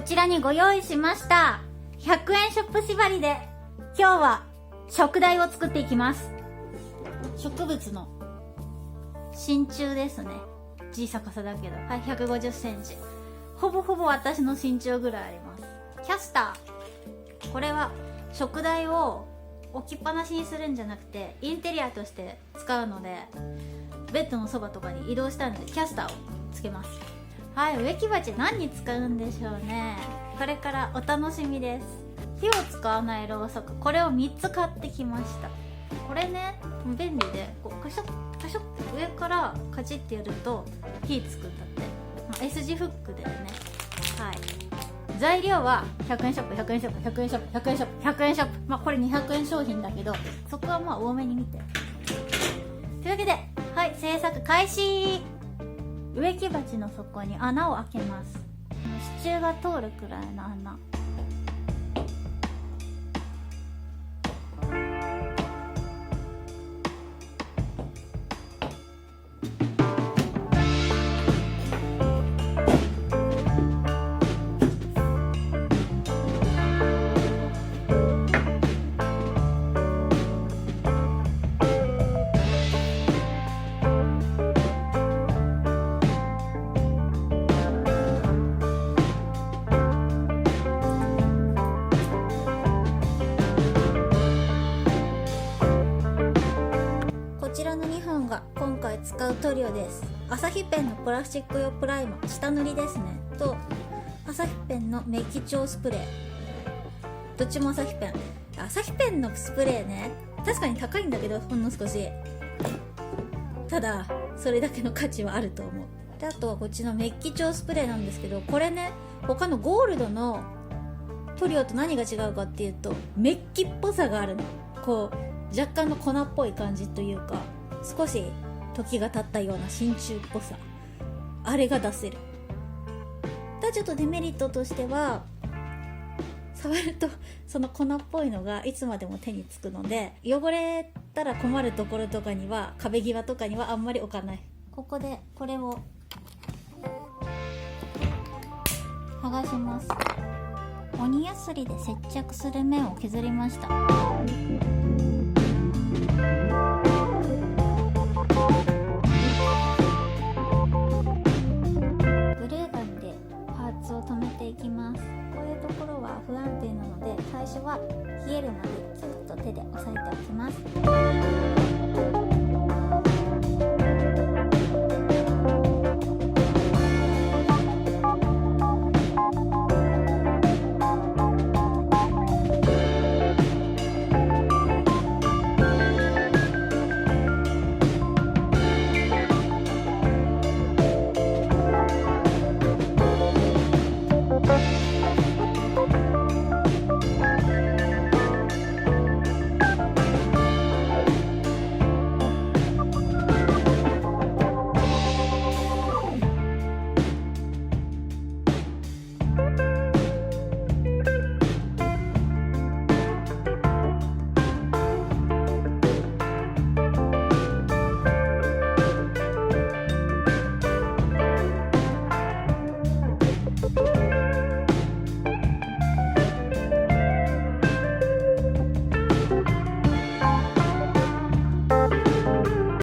こちらにご用意しました。100円ショップ縛りで今日は食材を作っていきます。植物の真鍮ですね。小さかさだけど、はい、150センチ。ほぼほぼ私の身長ぐらいあります。キャスター、これは食材を置きっぱなしにするんじゃなくてインテリアとして使うので、ベッドのそばとかに移動したいのでキャスターをつけます。はい、植木鉢何に使うんでしょうね。これからお楽しみです。火を使わないろうそく、これを3つ買ってきました。これね、便利でこうカシャッカシャッって上からカチッてやると火つくんだって。 S 字フックでね。はい、材料は100円ショップ、100円ショップ、100円ショップ、100円ショップ、100円ショップ。まあこれ200円商品だけど、そこはまあ多めに見て。というわけで、はい、制作開始。植木鉢の底に穴を開けます。支柱が通るくらいの穴。こちらの2本が今回使う塗料です。アサヒペンのプラスチック用プライマー、下塗りですね、とアサヒペンのメッキ調スプレー。どっちもアサヒペン。アサヒペンのスプレーね、確かに高いんだけど、ほんの少し。ただそれだけの価値はあると思う。で、あとはこっちのメッキ調スプレーなんですけど、これね、他のゴールドの塗料と何が違うかっていうと、メッキっぽさがあるの。こう若干の粉っぽい感じというか、少し時が経ったような真鍮っぽさ、あれが出せる。ただちょっとデメリットとしては、触るとその粉っぽいのがいつまでも手につくので、汚れたら困るところとかには、壁際とかにはあんまり置かない。ここでこれを剥がします。鬼やすりで接着する面を削りました。